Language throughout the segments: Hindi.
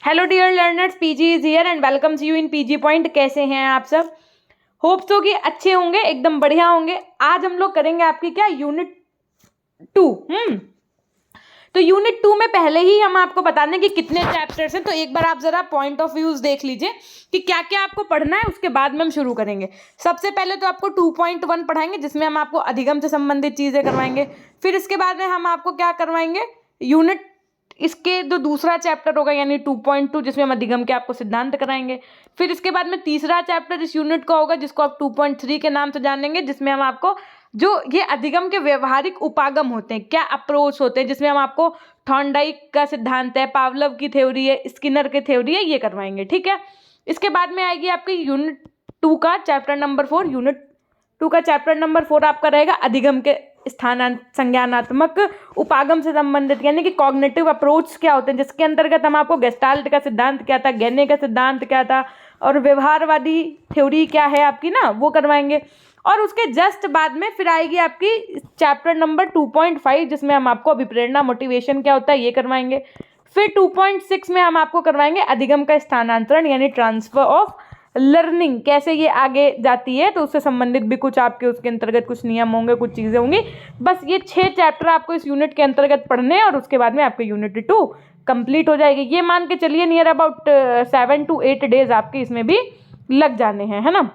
Hello dear learners, PG is here and welcomes you in PG point. कैसे हैं आप सब? होप सो कि अच्छे होंगे, एकदम बढ़िया होंगे। आज हम लोग करेंगे आपकी क्या यूनिट 2। तो यूनिट 2 में पहले ही हम आपको बता दें कि कितने चैप्टर्स हैं। तो एक बार आप जरा पॉइंट ऑफ व्यूज देख लीजिए कि क्या क्या आपको पढ़ना है, उसके बाद में हम शुरू करेंगे। सबसे पहले तो आपको 2.1 पढ़ाएंगे, जिसमें हम आपको अधिगम से संबंधित चीजें करवाएंगे। फिर इसके बाद में हम आपको क्या करवाएंगे, यूनिट इसके जो दूसरा चैप्टर होगा यानी 2.2, जिसमें हम अधिगम के आपको सिद्धांत कराएंगे। फिर इसके बाद में तीसरा चैप्टर इस यूनिट का होगा, जिसको आप 2.3 के नाम से जानेंगे, जिसमें हम आपको जो ये अधिगम के व्यवहारिक उपागम होते हैं, क्या अप्रोच होते हैं, जिसमें हम आपको थॉर्नडाइक का सिद्धांत है, पावलोव की थ्योरी है, स्किनर की थ्योरी है, ये करवाएंगे। ठीक है। इसके बाद में आएगी आपकी यूनिट 2 का चैप्टर नंबर 4। यूनिट 2 का चैप्टर नंबर 4 आपका रहेगा अधिगम के संज्ञानात्मक उपागम से संबंधित, यानी कि कॉग्निटिव अप्रोच क्या होते हैं, जिसके अंतर्गत हम आपको गेस्टाल्ट का सिद्धांत क्या था, गैने का सिद्धांत क्या था, और व्यवहारवादी थ्योरी क्या है आपकी ना, वो करवाएंगे। और उसके जस्ट बाद में फिर आएगी आपकी चैप्टर नंबर 2.5, जिसमें हम आपको अभिप्रेरणा मोटिवेशन क्या होता है ये करवाएंगे। फिर 2.6 में हम आपको करवाएंगे अधिगम का स्थानांतरण यानी ट्रांसफर ऑफ लर्निंग, कैसे ये आगे जाती है, तो उससे संबंधित भी कुछ आपके उसके अंतर्गत कुछ नियम होंगे, कुछ चीज़ें होंगी। बस ये 6 चैप्टर आपको इस यूनिट के अंतर्गत पढ़ने हैं और उसके बाद में आपके यूनिट 2 कंप्लीट हो जाएगी। ये मान के चलिए नियर अबाउट 7 to 8 डेज आपके इसमें भी लग जाने हैं, है ना।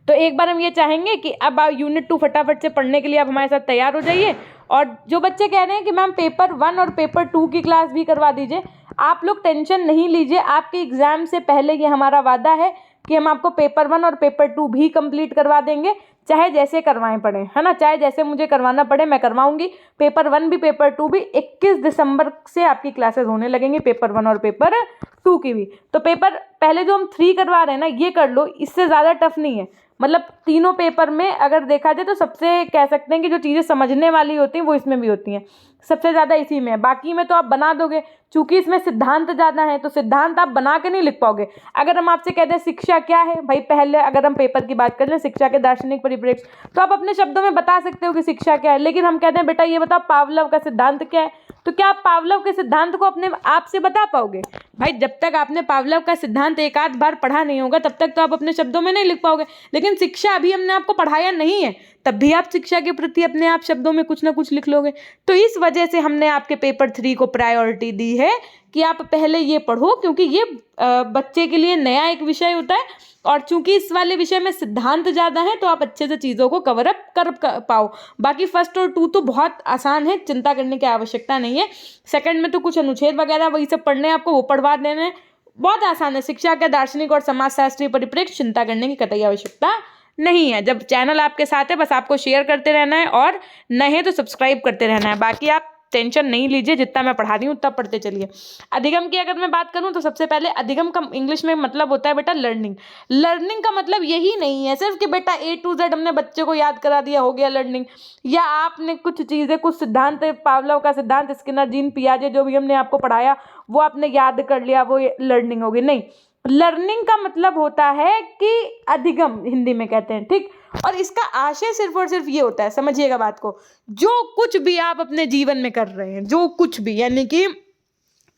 तो एक बार हम ये चाहेंगे कि अब आप यूनिट 2 फटाफट से पढ़ने के लिए आप हमारे साथ तैयार हो जाइए। और जो बच्चे कह रहे हैं कि मैम पेपर 1 और पेपर 2 की क्लास भी करवा दीजिए, आप लोग टेंशन नहीं लीजिए। आपके एग्जाम से पहले ये हमारा वादा है कि हम आपको पेपर 1 और पेपर 2 भी कंप्लीट करवा देंगे, चाहे जैसे करवाएं पड़े, है ना, चाहे जैसे मुझे करवाना पड़े मैं करवाऊंगी। पेपर 1 भी पेपर 2 भी 21 दिसंबर से आपकी क्लासेस होने लगेंगी, पेपर 1 और पेपर 2 की भी। तो पेपर पहले जो हम 3 करवा रहे हैं ना, ये कर लो, इससे ज़्यादा टफ नहीं है। मतलब तीनों पेपर में अगर देखा जाए तो सबसे कह सकते हैं कि जो चीज़ें समझने वाली होती हैं वो इसमें भी होती हैं, सबसे ज़्यादा इसी में है। बाकी में तो आप बना दोगे, चूंकि इसमें सिद्धांत ज़्यादा है तो सिद्धांत आप बना के नहीं लिख पाओगे। अगर हम आपसे कहते हैं शिक्षा क्या है भाई, पहले अगर हम पेपर की बात करें शिक्षा के दार्शनिक परिप्रेक्ष्य, तो आप अपने शब्दों में बता सकते हो कि शिक्षा क्या है। लेकिन हम कहते हैं बेटा ये बताओ पावलोव का सिद्धांत क्या है, तो क्या आप पावलोव के सिद्धांत को अपने आप से बता पाओगे? भाई जब तक आपने पावलोव का सिद्धांत एक आध बार पढ़ा नहीं होगा तब तक तो आप अपने शब्दों में नहीं लिख पाओगे। लेकिन शिक्षा अभी हमने आपको पढ़ाया नहीं है, तब भी आप शिक्षा के प्रति अपने आप शब्दों में कुछ ना कुछ लिख लोगे। तो इस वजह से हमने आपके पेपर 3 को प्रायोरिटी दी है कि आप पहले ये पढ़ो, क्योंकि ये बच्चे के लिए नया एक विषय होता है। और चूंकि इस वाले विषय में सिद्धांत ज़्यादा है तो आप अच्छे से चीज़ों को कवर अप कर पाओ। बाकी 1 और 2 तो बहुत आसान है, चिंता करने की आवश्यकता नहीं है। सेकंड में तो कुछ अनुच्छेद वगैरह वही सब पढ़ने हैं आपको, वो पढ़वा देने हैं, बहुत आसान है। शिक्षा का दार्शनिक और समाजशास्त्रीय परिप्रेक्ष्य, चिंता करने की कतई आवश्यकता नहीं है। जब चैनल आपके साथ है बस आपको शेयर करते रहना है और नए तो सब्सक्राइब करते रहना है। बाकी आप टेंशन नहीं लीजिए, जितना मैं पढ़ा रही हूँ उतना पढ़ते चलिए। अधिगम की अगर मैं बात करूँ तो सबसे पहले अधिगम का इंग्लिश में मतलब होता है बेटा लर्निंग। लर्निंग का मतलब यही नहीं है सिर्फ कि बेटा A to Z हमने बच्चे को याद करा दिया हो गया लर्निंग, या आपने कुछ चीज़ें कुछ सिद्धांत पावलोव का सिद्धांत, स्किनर, जीन पियाजे जो भी हमने आपको पढ़ाया वो आपने याद कर लिया, वो लर्निंग होगी। नहीं, लर्निंग का मतलब होता है कि अधिगम हिंदी में कहते हैं, ठीक। और इसका आशय सिर्फ और सिर्फ ये होता है, समझिएगा बात को, जो कुछ भी आप अपने जीवन में कर रहे हैं, जो कुछ भी, यानी कि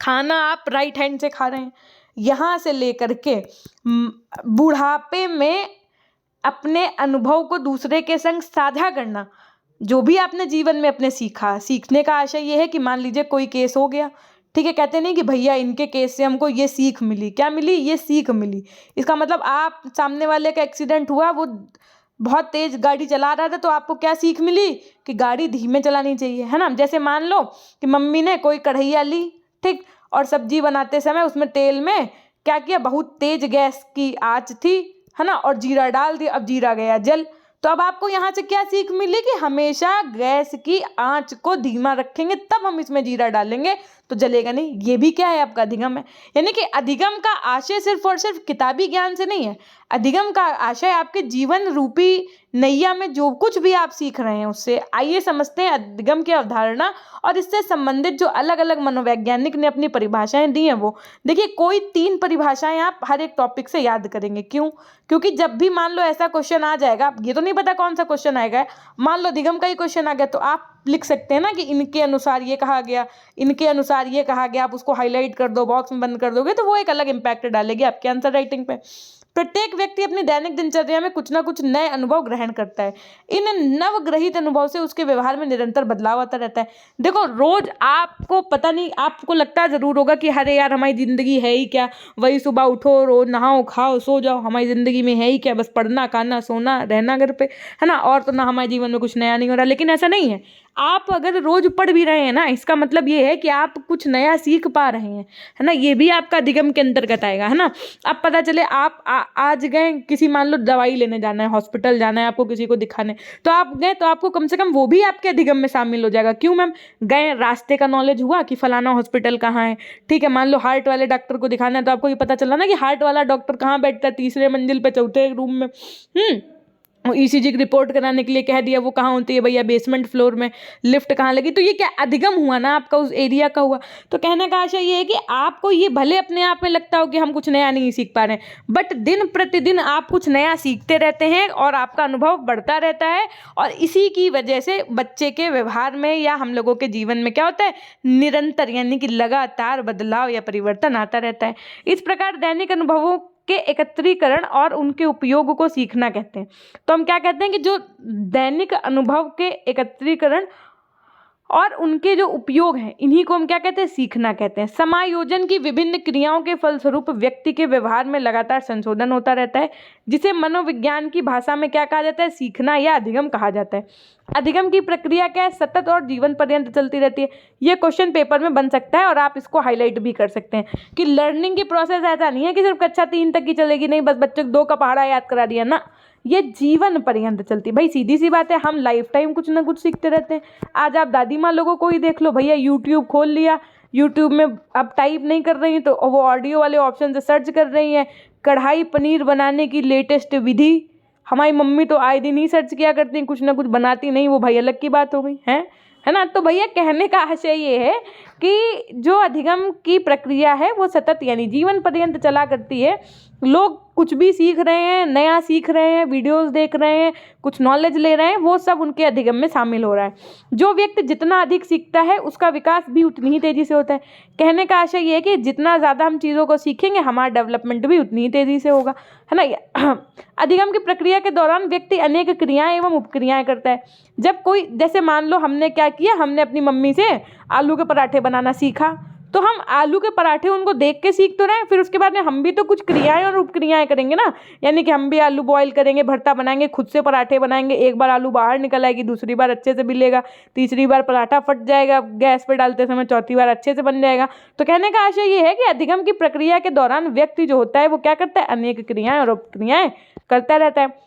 खाना आप राइट हैंड से खा रहे हैं, यहाँ से लेकर के बुढ़ापे में अपने अनुभव को दूसरे के संग साझा करना, जो भी आपने जीवन में अपने सीखा, सीखने का आशय ये है कि मान लीजिए कोई केस हो गया, ठीक है, कहते नहीं कि भैया इनके केस से हमको ये सीख मिली, क्या मिली, ये सीख मिली। इसका मतलब आप सामने वाले का एक्सीडेंट हुआ, वो बहुत तेज गाड़ी चला रहा था, तो आपको क्या सीख मिली कि गाड़ी धीमे चलानी चाहिए, है ना। जैसे मान लो कि मम्मी ने कोई कढ़ैया ली, ठीक, और सब्जी बनाते समय उसमें तेल में क्या किया, बहुत तेज गैस की आंच थी, है ना, और जीरा डाल दिया, अब जीरा गया जल। तो अब आपको यहाँ से क्या सीख मिली कि हमेशा गैस की आंच को धीमा रखेंगे, तब हम इसमें जीरा डालेंगे तो जलेगा नहीं। ये भी क्या है, आपका अधिगम है। यानी कि अधिगम का आशय सिर्फ और सिर्फ किताबी ज्ञान से नहीं है, अधिगम का आशय आपके जीवन रूपी नैया में जो कुछ भी आप सीख रहे हैं उससे। आइए समझते हैं अधिगम की अवधारणा और इससे संबंधित जो अलग अलग मनोवैज्ञानिक ने अपनी परिभाषाएं दी हैं वो। देखिए, कोई 3 परिभाषाएं आप हर एक टॉपिक से याद करेंगे। क्यों? क्योंकि जब भी मान लो ऐसा क्वेश्चन आ जाएगा, ये तो नहीं पता कौन सा क्वेश्चन आएगा, मान लो अधिगम का ही क्वेश्चन आ गया, तो आप लिख सकते हैं ना कि इनके अनुसार ये कहा गया, इनके अनुसार ये कहा गया, आप उसको हाईलाइट कर दो, बॉक्स में बंद कर दोगे तो वो एक अलग इम्पैक्ट डालेगी आपके आंसर राइटिंग पे। प्रत्येक व्यक्ति अपनी दैनिक दिनचर्या में कुछ ना कुछ नए अनुभव ग्रहण करता है। इन नवग्रहित अनुभव से उसके व्यवहार में निरंतर बदलाव आता रहता है। देखो रोज आपको पता नहीं, आपको लगता जरूर होगा कि अरे यार हमारी जिंदगी है ही क्या, वही सुबह उठो, रोज नहाओ, खाओ, सो जाओ, हमारी जिंदगी में है ही क्या, बस पढ़ना, खाना, सोना, रहना घर पे, है ना, और तो ना हमारे जीवन में कुछ नया नहीं हो रहा। लेकिन ऐसा नहीं है। आप अगर रोज पढ़ भी रहे हैं ना, इसका मतलब ये है कि आप कुछ नया सीख पा रहे हैं, है ना, ये भी आपका अधिगम के अंतर्गत आएगा, है ना। अब पता चले आप आज गए किसी, मान लो दवाई लेने जाना है, हॉस्पिटल जाना है आपको, किसी को दिखाने, तो आप गए, तो आपको कम से कम वो भी आपके अधिगम में शामिल हो जाएगा। क्यों मैम? गए, रास्ते का नॉलेज हुआ कि फलाना हॉस्पिटल कहाँ है, ठीक है। मान लो हार्ट वाले डॉक्टर को दिखाना है, तो आपको ये पता चला ना कि हार्ट वाला डॉक्टर कहाँ बैठता है, तीसरे मंजिल पे, चौथे रूम में। ईसीजी की रिपोर्ट कराने के लिए कह दिया, वो कहाँ होती है भैया, बेसमेंट फ्लोर में, लिफ्ट कहाँ लगी। तो ये क्या अधिगम हुआ ना आपका, उस एरिया का हुआ। तो कहने का आशय ये है कि आपको ये भले अपने आप में लगता हो कि हम कुछ नया नहीं सीख पा रहे हैं, बट दिन प्रतिदिन आप कुछ नया सीखते रहते हैं और आपका अनुभव बढ़ता रहता है। और इसी की वजह से बच्चे के व्यवहार में या हम लोगों के जीवन में क्या होता है, निरंतर यानी कि लगातार बदलाव या परिवर्तन आता रहता है। इस प्रकार दैनिक अनुभवों के एकत्रीकरण और उनके उपयोग को सीखना कहते हैं। तो हम क्या कहते हैं कि जो दैनिक अनुभव के एकत्रीकरण और उनके जो उपयोग हैं, इन्हीं को हम क्या कहते हैं, सीखना कहते हैं। समायोजन की विभिन्न क्रियाओं के फलस्वरूप व्यक्ति के व्यवहार में लगातार संशोधन होता रहता है, जिसे मनोविज्ञान की भाषा में क्या कहा जाता है, सीखना या अधिगम कहा जाता है। अधिगम की प्रक्रिया क्या है, सतत और जीवन पर्यंत चलती रहती है। ये क्वेश्चन पेपर में बन सकता है और आप इसको हाईलाइट भी कर सकते हैं कि लर्निंग की प्रोसेस ऐसा नहीं है कि सिर्फ कक्षा 3 तक की चलेगी, नहीं बस बच्चे को 2 का पहाड़ा याद करा दिया ना, ये जीवन पर्यंत चलती। भाई सीधी सी बात है, हम लाइफ टाइम कुछ ना कुछ सीखते रहते हैं। आज आप दादी माँ लोगों को ही देख लो भैया, यूट्यूब खोल लिया, यूट्यूब में अब टाइप नहीं कर रही तो वो ऑडियो वाले ऑप्शन से सर्च कर रही हैं, कढ़ाई पनीर बनाने की लेटेस्ट विधि। हमारी मम्मी तो आए दिन ही सर्च किया करती हैं, कुछ ना कुछ बनाती नहीं, वो भाई अलग की बात हो गई है ना। तो भैया कहने का आशय ये है कि जो अधिगम की प्रक्रिया है वो सतत यानी जीवन पर्यंत चला करती है। लोग कुछ भी सीख रहे हैं, नया सीख रहे हैं, वीडियोस देख रहे हैं, कुछ नॉलेज ले रहे हैं, वो सब उनके अधिगम में शामिल हो रहा है। जो व्यक्ति जितना अधिक सीखता है उसका विकास भी उतनी ही तेजी से होता है। कहने का आशय ये है कि जितना ज़्यादा हम चीज़ों को सीखेंगे हमारा डेवलपमेंट भी उतनी ही तेजी से होगा, है ना। अधिगम की प्रक्रिया के दौरान व्यक्ति अनेक क्रियाएं एवं उपक्रियाएं करता है। जब कोई, जैसे मान लो हमने क्या किया, हमने अपनी मम्मी से आलू के पराठे बनाना सीखा, तो हम आलू के पराठे उनको देख के सीख तो रहे हैं, फिर उसके बाद में हम भी तो कुछ क्रियाएं और उपक्रियाएं करेंगे ना। यानी कि हम भी आलू बॉईल करेंगे, भरता बनाएंगे, खुद से पराठे बनाएंगे, एक बार आलू बाहर निकल आएगी, दूसरी बार अच्छे से मिलेगा, तीसरी बार पराठा फट जाएगा गैस पे डालते समय, चौथी बार अच्छे से बन जाएगा। तो कहने का आशय ये है कि अधिगम की प्रक्रिया के दौरान व्यक्ति जो होता है वो क्या करता है, अनेक क्रियाएं और उपक्रियाएं करता रहता है।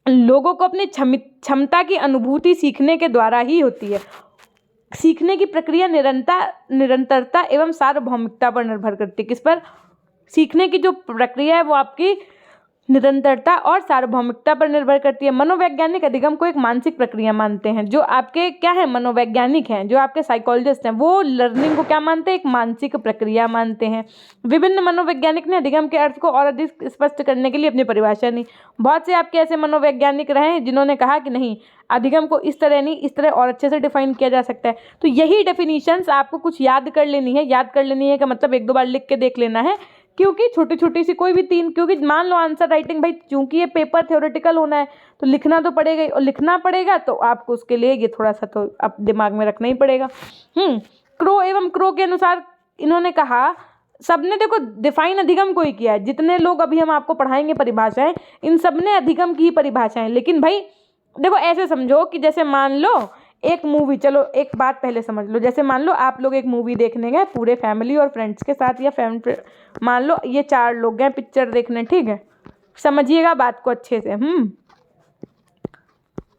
लोगों को अपनी क्षमता की अनुभूति सीखने के द्वारा ही होती है। सीखने की प्रक्रिया निरंतरता एवं सार्वभौमिकता पर निर्भर करती है। किस पर? सीखने की जो प्रक्रिया है वो आपकी निरंतरता और सार्वभौमिकता पर निर्भर करती है। मनोवैज्ञानिक अधिगम को एक मानसिक प्रक्रिया मानते हैं। जो आपके क्या है, मनोवैज्ञानिक हैं, जो आपके साइकोलॉजिस्ट हैं, वो लर्निंग को क्या मानते हैं, एक मानसिक प्रक्रिया मानते हैं। विभिन्न मनोवैज्ञानिक ने अधिगम के अर्थ को और अधिक स्पष्ट करने के लिए अपनी परिभाषा दी। बहुत से आपके ऐसे मनोवैज्ञानिक रहे हैं जिन्होंने कहा कि नहीं, अधिगम को इस तरह नहीं, इस तरह और अच्छे से डिफाइन किया जा सकता है। तो यही डेफिनेशंस आपको कुछ याद कर लेनी है। याद कर लेनी है का मतलब 1-2 बार लिख के देख लेना है, क्योंकि छोटी छोटी सी कोई भी 3, क्योंकि मान लो आंसर राइटिंग, भाई चूंकि ये पेपर थ्योरेटिकल होना है तो लिखना तो पड़ेगा ही, और लिखना पड़ेगा तो आपको उसके लिए ये थोड़ा सा तो आप दिमाग में रखना ही पड़ेगा। क्रो एवं क्रो के अनुसार इन्होंने कहा, सबने देखो डिफाइन अधिगम को ही किया है। जितने लोग अभी हम आपको पढ़ाएंगे परिभाषाएं, इन सब ने अधिगम की ही परिभाषाएं। लेकिन भाई देखो ऐसे समझो कि जैसे मान लो एक मूवी, चलो एक बात पहले समझ लो, जैसे मान लो आप लोग एक मूवी देखने गए पूरे फैमिली और फ्रेंड्स के साथ, या मान लो ये 4 लोग गए पिक्चर देखने, ठीक है, समझिएगा बात को अच्छे से।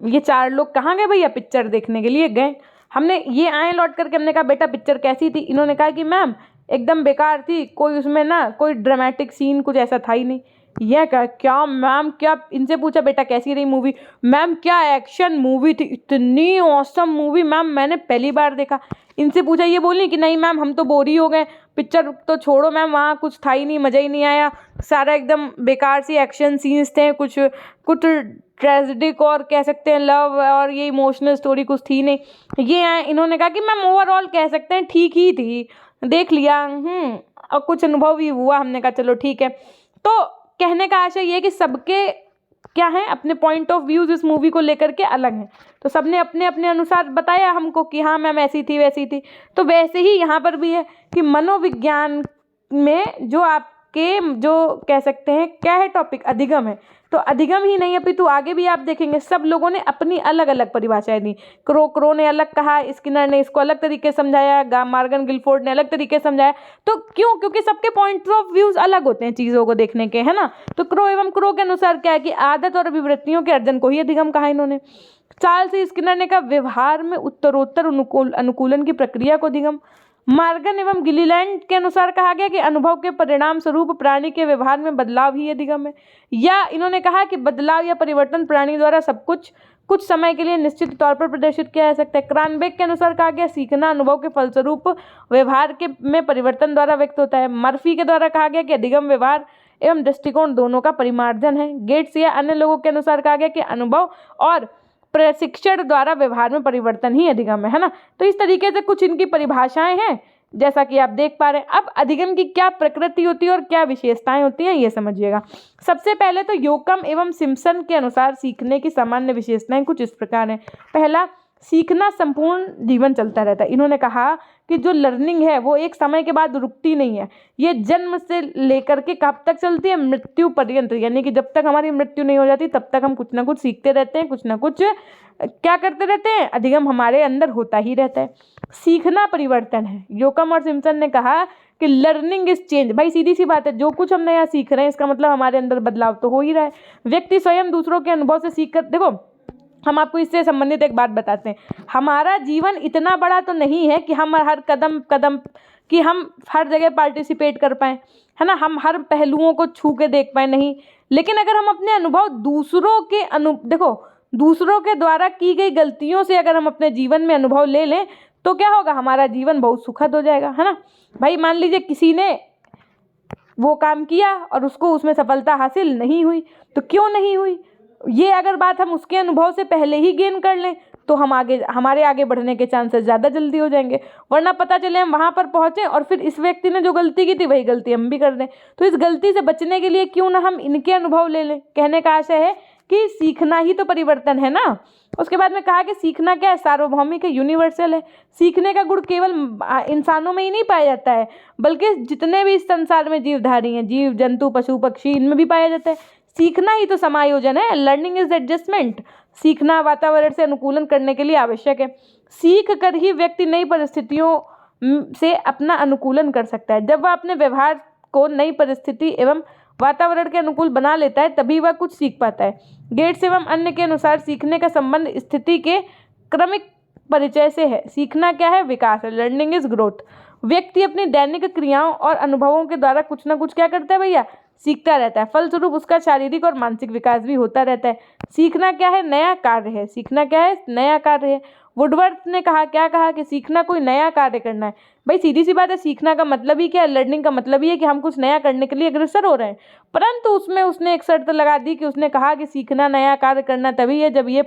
ये 4 लोग कहाँ गए भैया, पिक्चर देखने के लिए गए। हमने ये आए लौट करके, हमने कहा बेटा पिक्चर कैसी थी, इन्होंने कहा कि मैम एकदम बेकार थी, कोई उसमें ना कोई ड्रामेटिक सीन कुछ ऐसा था ही नहीं। यह क्या मैम, क्या, इनसे पूछा बेटा कैसी रही मूवी, मैम क्या एक्शन मूवी थी, इतनी औसम मूवी मैम, मैंने पहली बार देखा। इनसे पूछा, ये बोली कि नहीं मैम हम तो बोर ही हो गए, पिक्चर तो छोड़ो मैम, वहाँ कुछ था ही नहीं, मज़ा ही नहीं आया, सारा एकदम बेकार सी एक्शन सीन्स थे, कुछ ट्रेजिडिक और कह सकते हैं लव और ये इमोशनल स्टोरी कुछ थी नहीं। ये इन्होंने कहा कि मैम ओवरऑल कह सकते हैं ठीक ही थी, देख लिया और कुछ अनुभव भी हुआ। हमने कहा चलो ठीक है। तो कहने का आशय ये कि सबके क्या है अपने पॉइंट ऑफ व्यूज इस मूवी को लेकर के अलग हैं। तो सबने अपने अपने अनुसार बताया हमको कि हाँ मैम ऐसी थी वैसी थी। तो वैसे ही यहाँ पर भी है कि मनोविज्ञान में जो आपके जो कह सकते हैं क्या है टॉपिक अधिगम है। तो अधिगम ही नहीं अपितु आगे भी आप देखेंगे सब लोगों ने अपनी अलग अलग परिभाषाएं दी। क्रो ने अलग कहा, स्किनर ने इसको अलग तरीके से समझाया, मॉर्गन गिलफोर्ड ने अलग तरीके से समझाया। तो क्यों? क्योंकि सबके पॉइंट्स ऑफ व्यूज अलग होते हैं चीज़ों को देखने के, है ना। तो क्रो एवं क्रो के अनुसार क्या है कि आदत और अभिवृत्तियों के अर्जन को ही अधिगम कहा इन्होंने। चार्ल्स स्किनर ने कहा व्यवहार में उत्तरोत्तर अनुकूलन की प्रक्रिया को अधिगम। मॉर्गन एवं गिलीलैंड के अनुसार कहा गया कि अनुभव के परिणाम स्वरूप प्राणी के व्यवहार में बदलाव ही अधिगम है। या इन्होंने कहा कि बदलाव या परिवर्तन प्राणी द्वारा सब कुछ समय के लिए निश्चित तौर पर प्रदर्शित किया जा सकता है। क्रानबेक के अनुसार कहा गया सीखना अनुभव के फलस्वरूप व्यवहार के में परिवर्तन द्वारा व्यक्त होता है। मर्फी के द्वारा कहा गया कि अधिगम व्यवहार एवं दृष्टिकोण दोनों का परिमार्जन है। गेट्स या अन्य लोगों के अनुसार कहा गया कि अनुभव और प्रशिक्षण द्वारा व्यवहार में परिवर्तन ही अधिगम है ना। तो इस तरीके से कुछ इनकी परिभाषाएं हैं जैसा कि आप देख पा रहे हैं। अब अधिगम की क्या प्रकृति होती है और क्या विशेषताएं होती हैं ये समझिएगा। सबसे पहले तो योकम एवं सिम्पसन के अनुसार सीखने की सामान्य विशेषताएं कुछ इस प्रकार हैं। पहला, सीखना संपूर्ण जीवन चलता रहता है। इन्होंने कहा कि जो लर्निंग है वो एक समय के बाद रुकती नहीं है, ये जन्म से लेकर के कब तक चलती है? मृत्यु पर्यंत। यानी कि जब तक हमारी मृत्यु नहीं हो जाती तब तक हम कुछ ना कुछ सीखते रहते हैं, कुछ ना कुछ क्या करते रहते हैं, अधिगम हमारे अंदर होता ही रहता है। सीखना परिवर्तन है। योकम और सिम्पसन ने कहा कि लर्निंग इज चेंज। भाई सीधी सी बात है, जो कुछ हम नया सीख रहे हैं इसका मतलब हमारे अंदर बदलाव तो हो ही रहा है। व्यक्ति स्वयं दूसरों के अनुभव से सीख कर, देखो हम आपको इससे संबंधित एक बात बताते हैं। हमारा जीवन इतना बड़ा तो नहीं है कि हम हर कदम कदम कि हम हर जगह पार्टिसिपेट कर पाएँ, है ना, हम हर पहलुओं को छू के देख पाए, नहीं। लेकिन अगर हम अपने अनुभव दूसरों के द्वारा की गई गलतियों से अगर हम अपने जीवन में अनुभव ले लें तो क्या होगा, हमारा जीवन बहुत सुखद हो जाएगा, है ना। भाई मान लीजिए किसी ने वो काम किया और उसको उसमें सफलता हासिल नहीं हुई, तो क्यों नहीं हुई, ये अगर बात हम उसके अनुभव से पहले ही गेन कर लें तो हमारे आगे बढ़ने के चांसेस ज़्यादा जल्दी हो जाएंगे। वरना पता चले हम वहाँ पर पहुँचें और फिर इस व्यक्ति ने जो गलती की थी वही गलती हम भी कर दें। तो इस गलती से बचने के लिए क्यों ना हम इनके अनुभव ले लें। कहने का आशय है कि सीखना ही तो परिवर्तन है ना। उसके बाद में कहा कि सीखना क्या है, सार्वभौमिक है, यूनिवर्सल है। सीखने का गुण केवल इंसानों में ही नहीं पाया जाता है बल्कि जितने भी इस संसार में जीवधारी हैं, जीव जंतु पशु पक्षी, इनमें भी पाया जाता है। सीखना ही तो समायोजन है। Learning is adjustment. सीखना वातावरण से अनुकूलन करने के लिए आवश्यक है। सीख कर ही व्यक्ति नई परिस्थितियों से अपना अनुकूलन कर सकता है। जब वह अपने व्यवहार को नई परिस्थिति एवं वातावरण के अनुकूल बना लेता है तभी वह कुछ सीख पाता है। गेट्स एवं अन्य के अनुसार सीखने का संबंध स्थिति के क्रमिक परिचय से है। सीखना क्या है, विकास है। Learning is growth. व्यक्ति अपनी दैनिक क्रियाओं और अनुभवों के द्वारा कुछ ना कुछ क्या करता है भैया, सीखता रहता है। फलस्वरूप उसका शारीरिक और मानसिक विकास भी होता रहता है। सीखना क्या है, नया कार्य है। सीखना क्या है, नया कार्य है। वुडवर्थ ने क्या कहा कि सीखना कोई नया कार्य करना है। भाई सीधी सी बात है, सीखना का मतलब ही क्या है, लर्निंग का मतलब ही है कि हम कुछ नया करने के लिए अग्रसर हो रहे हैं। परंतु उसमें उसने एक शर्त लगा दी कि उसने कहा कि सीखना नया कार्य करना तभी है जब ये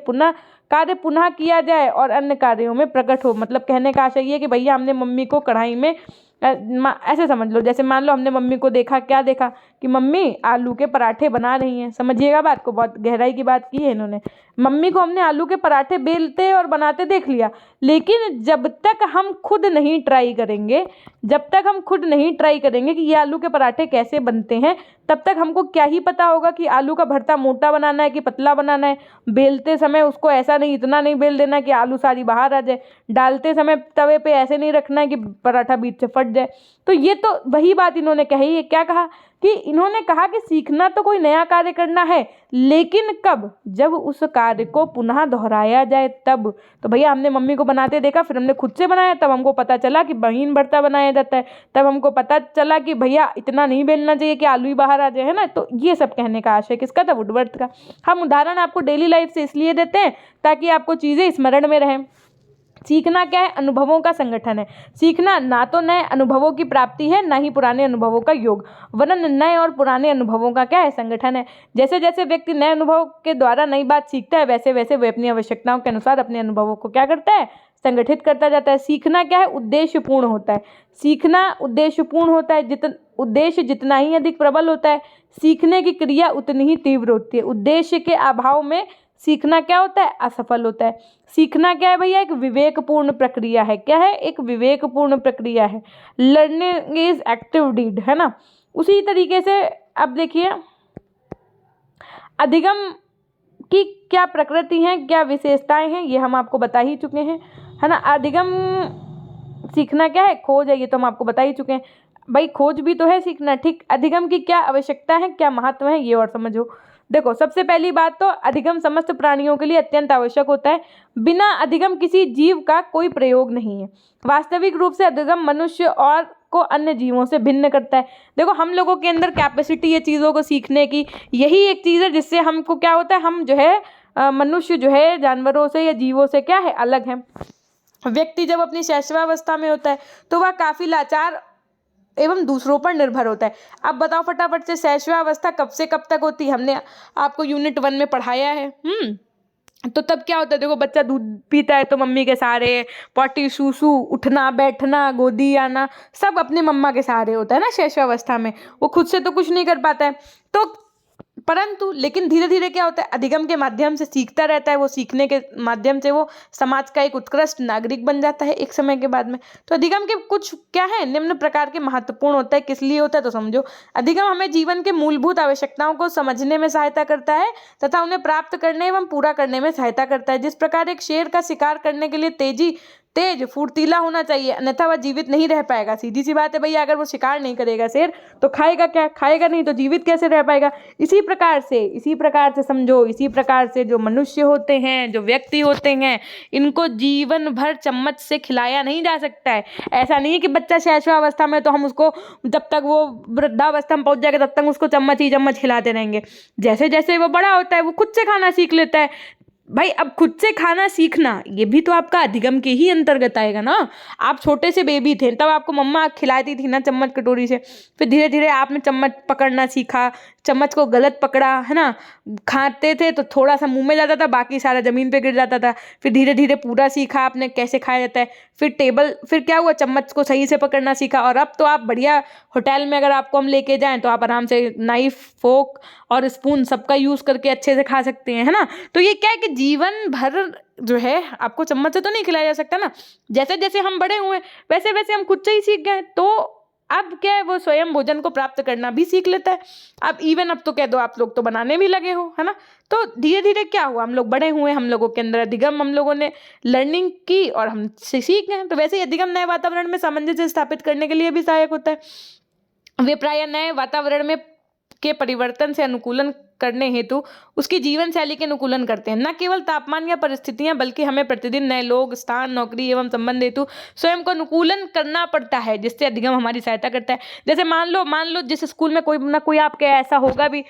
कार्य पुनः किया जाए और अन्य कार्यों में प्रकट हो। मतलब कहने का आशय ये कि भैया हमने मम्मी को कढ़ाई में ऐसे समझ लो, जैसे मान लो हमने मम्मी को देखा, क्या देखा कि मम्मी आलू के पराठे बना रही हैं। समझिएगा बात को, बहुत गहराई की बात की है इन्होंने। मम्मी को हमने आलू के पराठे बेलते और बनाते देख लिया, लेकिन जब तक हम खुद नहीं ट्राई करेंगे कि ये आलू के पराठे कैसे बनते हैं, तब तक हमको क्या ही पता होगा कि आलू का भरता मोटा बनाना है कि पतला बनाना है। बेलते समय उसको ऐसा नहीं, इतना नहीं बेल देना कि आलू सारी बाहर आ जाए। डालते समय तवे पे ऐसे नहीं रखना है कि पराठा बीच से फट जाए। तो ये तो वही बात इन्होंने कही है। क्या कहा कि इन्होंने कहा कि सीखना तो कोई नया कार्य करना है, लेकिन कब, जब उस कार्य को पुनः दोहराया जाए तब। तो भैया हमने मम्मी को बनाते देखा, फिर हमने खुद से बनाया, तब हमको पता चला कि महीन भरता बनाया जाता है। तब हमको पता चला कि भैया इतना नहीं बेलना चाहिए कि आलू ही बाहर आ जाए, है ना। तो ये सब कहने का आशय किसका था, वुडवर्थ का। हम उदाहरण आपको डेली लाइफ से इसलिए देते हैं ताकि आपको चीज़ें स्मरण में रहें। सीखना क्या है? अनुभवों का संगठन है। सीखना ना तो नए अनुभवों की प्राप्ति है, ना ही पुराने अनुभवों का योग, वरन नए और पुराने अनुभवों का क्या है? संगठन है। जैसे जैसे व्यक्ति नए अनुभव के द्वारा नई बात सीखता है, वैसे वैसे वह अपनी आवश्यकताओं के अनुसार अपने अनुभवों को क्या करता है? संगठित करता जाता है। सीखना क्या है? उद्देश्यपूर्ण होता है। सीखना उद्देश्यपूर्ण होता है। उद्देश्य जितना ही अधिक प्रबल होता है, सीखने की क्रिया उतनी ही तीव्र होती है। उद्देश्य के अभाव में सीखना क्या होता है? असफल होता है। सीखना क्या है भैया? एक विवेकपूर्ण प्रक्रिया है। क्या है? एक विवेकपूर्ण प्रक्रिया है। लर्निंग इज एक्टिव डीड, है ना। उसी तरीके से अब देखिए, अधिगम की क्या प्रकृति है, क्या विशेषताएं हैं, ये हम आपको बता ही चुके हैं, है ना। अधिगम सीखना क्या है? खोज है, ये तो हम आपको बता ही चुके हैं भाई। खोज भी तो है सीखना, ठीक। अधिगम की क्या आवश्यकता है, क्या महत्व है, ये और समझो। देखो, सबसे पहली बात तो अधिगम समस्त प्राणियों के लिए अत्यंत आवश्यक होता है। बिना अधिगम किसी जीव का कोई प्रयोग नहीं है। वास्तविक रूप से अधिगम मनुष्य और को अन्य जीवों से भिन्न करता है। देखो, हम लोगों के अंदर कैपेसिटी है चीज़ों को सीखने की, यही एक चीज़ है जिससे हमको क्या होता है, हम जो है मनुष्य जो है जानवरों से या जीवों से क्या है? अलग है। व्यक्ति जब अपनी शैशवावस्था में होता है तो वह काफ़ी लाचार एवं दूसरों पर निर्भर होता है। अब बताओ फटाफट से, शैशवावस्था कब से कब तक होती है? हमने आपको यूनिट 1 में पढ़ाया है। तो तब क्या होता है? देखो, बच्चा दूध पीता है तो मम्मी के सहारे, पॉटी सूसू, उठना बैठना, गोदी आना, सब अपनी मम्मा के सहारे होता है ना शैशवावस्था में। वो खुद से तो कुछ नहीं कर पाता है। तो परंतु लेकिन धीरे धीरे क्या होता है? अधिगम के माध्यम से सीखता रहता है। वो सीखने के माध्यम से वो समाज का एक उत्कृष्ट नागरिक बन जाता है एक समय के बाद में। तो अधिगम के कुछ क्या है? निम्न प्रकार के महत्वपूर्ण होता है। किस लिए होता है तो समझो। अधिगम हमें जीवन के मूलभूत आवश्यकताओं को समझने में सहायता करता है तथा उन्हें प्राप्त करने एवं पूरा करने में सहायता करता है। जिस प्रकार एक शेर का शिकार करने के लिए तेज फुर्तीला होना चाहिए, अन्यथा वह जीवित नहीं रह पाएगा। सीधी सी बात है भैया, अगर वो शिकार नहीं करेगा शेर तो खाएगा क्या? खाएगा नहीं तो जीवित कैसे रह पाएगा? इसी प्रकार से समझो, इसी प्रकार से जो मनुष्य होते हैं, जो व्यक्ति होते हैं, इनको जीवन भर चम्मच से खिलाया नहीं जा सकता है। ऐसा नहीं है कि बच्चा शैशवावस्था में तो हम उसको जब तक वो वृद्धावस्था में पहुंच जाएगा तब तक उसको चम्मच ही चम्मच खिलाते रहेंगे। जैसे जैसे वो बड़ा होता है वो खुद से खाना सीख लेता है। भाई, अब खुद से खाना सीखना ये भी तो आपका अधिगम के ही अंतर्गत आएगा ना। आप छोटे से बेबी थे तब आपको मम्मा खिलाती थी ना चम्मच कटोरी से, फिर धीरे धीरे आपने चम्मच पकड़ना सीखा, चम्मच को गलत पकड़ा, है ना। खाते थे तो थोड़ा सा मुंह में जाता था, बाकी सारा जमीन पे गिर जाता था। फिर धीरे धीरे पूरा सीखा आपने कैसे खाया जाता है। फिर क्या हुआ? चम्मच को सही से पकड़ना सीखा। और अब तो आप बढ़िया होटल में अगर आपको हम लेके जाएं तो आप आराम से नाइफ, फोक और स्पून सबका यूज़ करके अच्छे से खा सकते हैं, है ना। तो ये क्या है कि जीवन भर जो है आपको चम्मच से तो नहीं खिलाया जा सकता ना। जैसे जैसे हम बड़े हुए वैसे वैसे हम खुद से ही सीख गए। तो अब क्या है, वो स्वयं भोजन को प्राप्त करना भी सीख लेता है। अब तो कह दो आप लोग तो बनाने भी लगे हो, है ना। तो धीरे धीरे क्या हुआ? हम लोग बड़े हुए, हम लोगों के अंदर अधिगम, हम लोगों ने लर्निंग की और हम सीख गए। तो वैसे ही अधिगम नए वातावरण में सामंजस्य स्थापित करने के लिए भी सहायक होता है। वे प्रायः नए वातावरण में के परिवर्तन से अनुकूलन करने हेतु उसकी जीवन शैली के अनुकूलन करते हैं। न केवल तापमान या परिस्थितियां, बल्कि हमें प्रतिदिन नए लोग, स्थान, नौकरी एवं संबंध हेतु स्वयं को अनुकूलन करना पड़ता है, जिससे अधिगम हमारी सहायता करता है। जैसे मान लो जिस स्कूल में कोई ना कोई आपके ऐसा होगा भी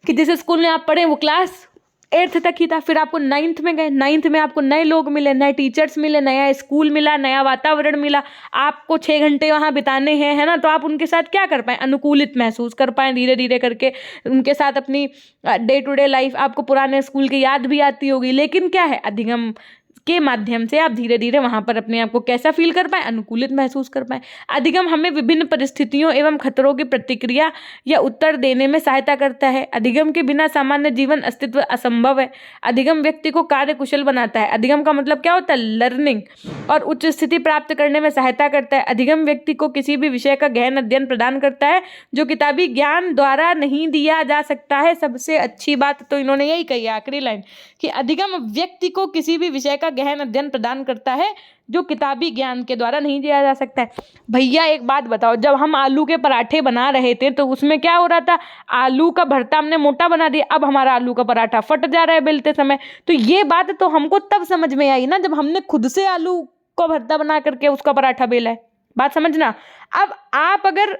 कि जिस स्कूल में आप पढ़े वो क्लास 8th तक ही था, फिर आपको 9th में गए, 9th में आपको नए लोग मिले, नए टीचर्स मिले, नया स्कूल मिला, नया वातावरण मिला, आपको 6 घंटे वहाँ बिताने हैं, है ना। तो आप उनके साथ क्या कर पाए? अनुकूलित महसूस कर पाए। धीरे धीरे करके उनके साथ अपनी डे टू डे लाइफ, आपको पुराने स्कूल की याद भी आती होगी। लेकिन क्या है, अधिगम के माध्यम से आप धीरे धीरे वहाँ पर अपने आप को कैसा फील कर पाए? अनुकूलित महसूस कर पाए। अधिगम हमें विभिन्न परिस्थितियों एवं खतरों की प्रतिक्रिया या उत्तर देने में सहायता करता है। अधिगम के बिना सामान्य जीवन अस्तित्व असंभव है। अधिगम व्यक्ति को कार्य कुशल बनाता है। अधिगम का मतलब क्या होता है? लर्निंग, और उच्च स्थिति प्राप्त करने में सहायता करता है। अधिगम व्यक्ति को किसी भी विषय का गहन अध्ययन प्रदान करता है जो किताबी ज्ञान द्वारा नहीं दिया जा सकता है। सबसे अच्छी बात तो इन्होंने यही कही है, आखिरी लाइन, कि अधिगम व्यक्ति को किसी भी विषय का गहन अध्ययन प्रदान करता है जो किताबी ज्ञान के द्वारा नहीं दिया जा सकता है। भैया एक बात बताओ, जब हम आलू के पराठे बना रहे थे तो उसमें क्या हो रहा था? आलू का भरता हमने मोटा बना दिया, अब हमारा आलू का पराठा फट जा रहा है बेलते समय। तो ये बात तो हमको तब समझ में आई ना जब हमने खुद से आलू को भरता बना करके उसका पराठा बेला है। बात समझना। अब आप अगर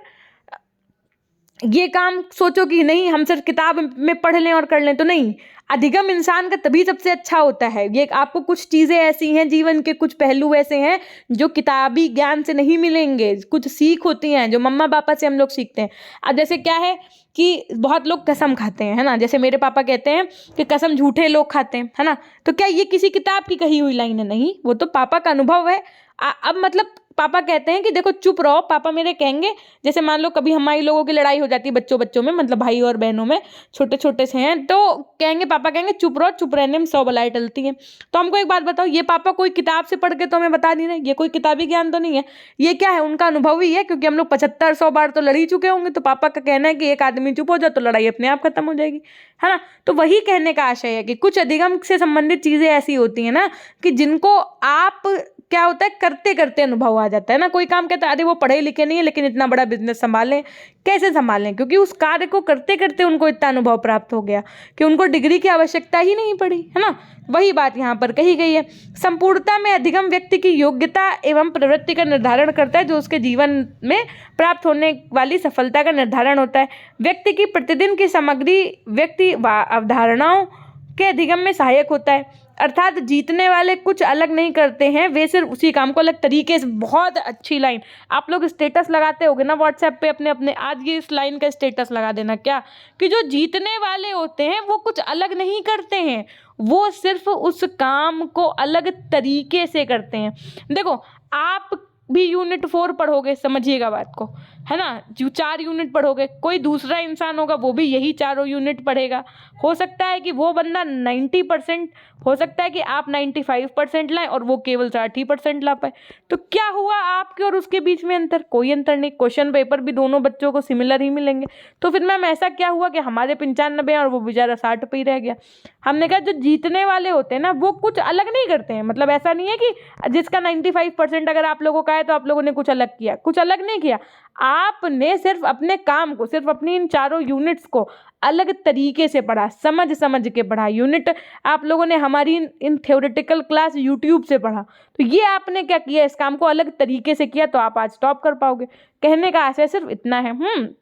ये काम सोचो कि नहीं हम सिर्फ किताब में पढ़ लें और कर लें, तो नहीं। अधिगम इंसान का तभी सबसे अच्छा होता है। ये आपको कुछ चीज़ें ऐसी हैं, जीवन के कुछ पहलू ऐसे हैं जो किताबी ज्ञान से नहीं मिलेंगे। कुछ सीख होती हैं जो मम्मा पापा से हम लोग सीखते हैं। अब जैसे क्या है कि बहुत लोग कसम खाते हैं, है ना, जैसे मेरे पापा कहते हैं कि कसम झूठे लोग खाते हैं, है ना। तो क्या ये किसी किताब की कही हुई लाइन है? नहीं, वो तो पापा का अनुभव है। अब मतलब पापा कहते हैं कि देखो चुप रहो, पापा मेरे कहेंगे, जैसे मान लो कभी हमारी लोगों की लड़ाई हो जाती है बच्चों बच्चों में, मतलब भाई और बहनों में, छोटे छोटे से हैं, तो कहेंगे, पापा कहेंगे चुप रहो, चुप रहने में 100 बलाएं टलती हैं। तो हमको एक बात बताओ, ये पापा कोई किताब से पढ़ के तो हमें बता नहीं रहे, ये कोई किताबी ज्ञान तो नहीं है, ये क्या है, उनका अनुभव ही है, क्योंकि हम लोग 75-100 बार तो लड़ ही चुके होंगे। तो पापा का कहना है कि एक आदमी चुप हो जाए तो लड़ाई अपने आप खत्म हो जाएगी, है ना। तो वही कहने का आशय है कि कुछ अधिगम से संबंधित चीजें ऐसी होती है ना कि जिनको आप क्या होता है करते करते अनुभव आ जाता है ना। कोई काम कहता है अरे वो पढ़े लिखे नहीं है लेकिन इतना बड़ा बिजनेस संभालें, कैसे संभालें? क्योंकि उस कार्य को करते करते उनको इतना अनुभव प्राप्त हो गया कि उनको डिग्री की आवश्यकता ही नहीं पड़ी, है ना। वही बात यहाँ पर कही गई है। संपूर्णता में अधिगम व्यक्ति की योग्यता एवं प्रवृत्ति का निर्धारण करता है, जो उसके जीवन में प्राप्त होने वाली सफलता का निर्धारण होता है। व्यक्ति की प्रतिदिन की सामग्री व्यक्ति अवधारणाओं के अधिगम में सहायक होता है। अर्थात जीतने वाले कुछ अलग नहीं करते हैं, वे सिर्फ उसी काम को अलग तरीके से। बहुत अच्छी लाइन, आप लोग स्टेटस लगाते होगे ना व्हाट्सएप पे अपने अपने, आज ये इस लाइन का स्टेटस लगा देना क्या, कि जो जीतने वाले होते हैं वो कुछ अलग नहीं करते हैं, वो सिर्फ उस काम को अलग तरीके से करते हैं। देखो आप भी यूनिट 4 पढ़ोगे, समझिएगा बात को, है ना, जो 4 यूनिट पढ़ोगे, कोई दूसरा इंसान होगा वो भी यही चारों यूनिट पढ़ेगा। हो सकता है कि वो बंदा 90%, हो सकता है कि आप 95% लाएं और वो केवल 60% ला पाए। तो क्या हुआ आपके और उसके बीच में अंतर? कोई अंतर नहीं। क्वेश्चन पेपर भी दोनों बच्चों को सिमिलर ही मिलेंगे। तो फिर मैम ऐसा क्या हुआ कि हमारे 95 और वो बेचारा 60 पे ही रह गया? हमने कहा जो जीतने वाले होते हैं ना वो कुछ अलग नहीं करते हैं। मतलब ऐसा नहीं है कि जिसका 95% अगर आप लोगों का है तो आप लोगों ने कुछ अलग किया, कुछ अलग नहीं किया। आपने सिर्फ अपने काम को, सिर्फ अपनी इन चारों यूनिट्स को अलग तरीके से पढ़ा, समझ समझ के पढ़ा। यूनिट आप लोगों ने हमारी इन थ्योरेटिकल क्लास यूट्यूब से पढ़ा, तो ये आपने क्या किया, इस काम को अलग तरीके से किया, तो आप आज टॉप कर पाओगे। कहने का आशय सिर्फ इतना है।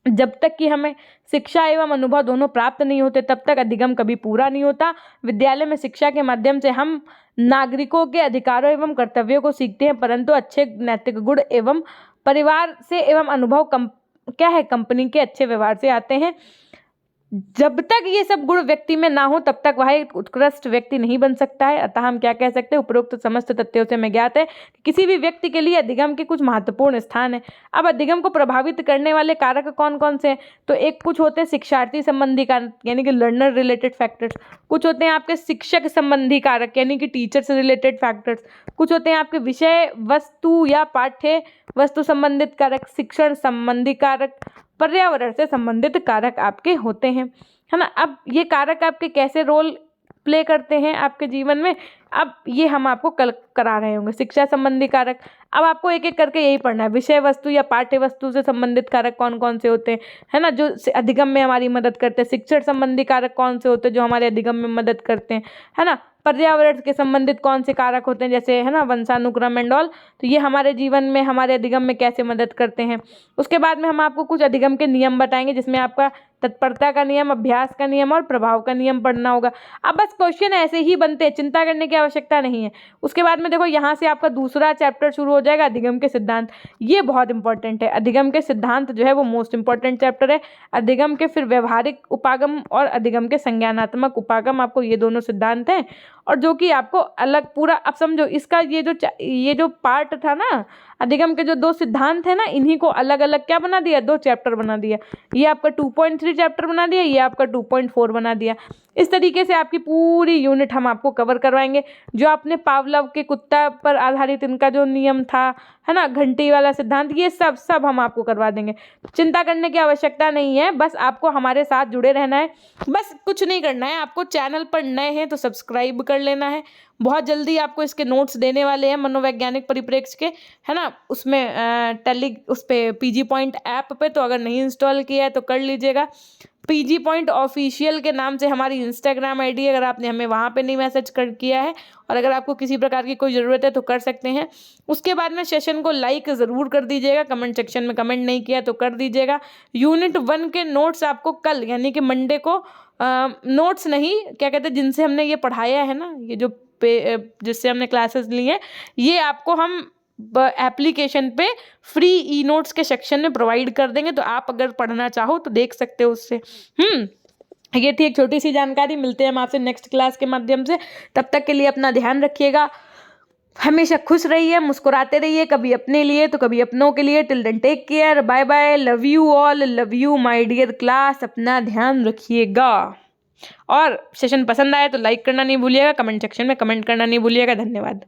जब तक कि हमें शिक्षा एवं अनुभव दोनों प्राप्त नहीं होते तब तक अधिगम कभी पूरा नहीं होता। विद्यालय में शिक्षा के माध्यम से हम नागरिकों के अधिकारों एवं कर्तव्यों को सीखते हैं, परंतु अच्छे नैतिक गुण एवं परिवार से एवं अनुभव क्या है, कंपनी के अच्छे व्यवहार से आते हैं। जब तक ये सब गुण व्यक्ति में ना हो तब तक वह एक उत्कृष्ट व्यक्ति नहीं बन सकता है। अतः हम क्या कह सकते हैं, उपरोक्त समस्त तथ्यों से हमें ज्ञात है कि किसी भी व्यक्ति के लिए अधिगम के कुछ महत्वपूर्ण स्थान है। अब अधिगम को प्रभावित करने वाले कारक कौन कौन से हैं? तो एक कुछ होते हैं शिक्षार्थी संबंधी कारक, यानी कि लर्नर रिलेटेड फैक्टर्स। कुछ होते हैं आपके शिक्षक संबंधी कारक, यानी कि टीचर से रिलेटेड फैक्टर्स। कुछ होते हैं आपके विषय वस्तु या पाठ्य वस्तु संबंधित कारक, शिक्षण संबंधी कारक, पर्यावरण से संबंधित कारक आपके होते हैं, है ना। अब ये कारक आपके कैसे रोल प्ले करते हैं आपके जीवन में, अब ये हम आपको कल करा रहे होंगे। शिक्षा संबंधी कारक, अब आपको एक एक करके यही पढ़ना है। विषय वस्तु या पाठ्य वस्तु से संबंधित कारक कौन कौन से होते हैं, है ना, जो अधिगम में हमारी मदद करते हैं। शिक्षण संबंधी कारक कौन से होते हैं जो हमारे अधिगम में मदद करते हैं, है ना। पर्यावरण के संबंधित कौन से कारक होते हैं, जैसे है ना वंशानुक्रम एंड ऑल, तो ये हमारे जीवन में हमारे अधिगम में कैसे मदद करते हैं। उसके बाद में हम आपको कुछ अधिगम के नियम बताएंगे, जिसमें आपका तत्परता का नियम, अभ्यास का नियम और प्रभाव का नियम पढ़ना होगा। अब बस क्वेश्चन ऐसे ही बनते हैं, चिंता करने की आवश्यकता नहीं है। उसके बाद में देखो यहाँ से आपका दूसरा चैप्टर शुरू हो जाएगा, अधिगम के सिद्धांत। ये बहुत इंपॉर्टेंट है। अधिगम के सिद्धांत जो है वो मोस्ट इंपॉर्टेंट चैप्टर है। अधिगम के फिर व्यवहारिक उपागम और अधिगम के संज्ञानात्मक उपागम, आपको ये दोनों सिद्धांत हैं, और जो कि आपको अलग पूरा, अब समझो इसका ये जो पार्ट था ना, अधिगम के जो 2 सिद्धांत है ना, इन्हीं को अलग अलग क्या बना दिया, 2 चैप्टर बना दिया। ये आपका 2.3 चैप्टर बना दिया, ये आपका 2.4 बना दिया। इस तरीके से आपकी पूरी यूनिट हम आपको कवर करवाएंगे। जो आपने पावलव के कुत्ता पर आधारित इनका जो नियम था, है ना, घंटी वाला सिद्धांत, ये सब हम आपको करवा देंगे। चिंता करने की आवश्यकता नहीं है, बस आपको हमारे साथ जुड़े रहना है। बस कुछ नहीं करना है आपको। चैनल पर नए हैं तो सब्सक्राइब कर लेना है। बहुत जल्दी आपको इसके नोट्स देने वाले हैं मनोवैज्ञानिक परिप्रेक्ष्य के, है ना, उसमें उस पर पीजी पॉइंट ऐप पे, तो अगर नहीं इंस्टॉल किया है तो कर लीजिएगा। पीजी पॉइंट ऑफिशियल के नाम से हमारी इंस्टाग्राम आईडी है, अगर आपने हमें वहाँ पे नहीं मैसेज किया है, और अगर आपको किसी प्रकार की कोई ज़रूरत है तो कर सकते हैं। उसके बाद में सेशन को लाइक ज़रूर कर दीजिएगा, कमेंट सेक्शन में कमेंट नहीं किया तो कर दीजिएगा। यूनिट 1 के नोट्स आपको कल यानी कि मंडे को नोट्स नहीं क्या कहते हैं जिनसे हमने ये पढ़ाया है ना, ये जो जिससे हमने क्लासेस ली हैं, ये आपको हम एप्लीकेशन पे फ्री ई नोट्स के सेक्शन में प्रोवाइड कर देंगे, तो आप अगर पढ़ना चाहो तो देख सकते हो उससे। ये थी एक छोटी सी जानकारी। मिलते हैं हम आपसे नेक्स्ट क्लास के माध्यम से। तब तक के लिए अपना ध्यान रखिएगा, हमेशा खुश रहिए, मुस्कुराते रहिए, कभी अपने लिए तो कभी अपनों के लिए। Till then take care, bye bye, love you all, love you my dear class. अपना ध्यान रखिएगा और सेशन पसंद आए तो लाइक करना नहीं भूलिएगा, कमेंट सेक्शन में कमेंट करना नहीं भूलिएगा। धन्यवाद।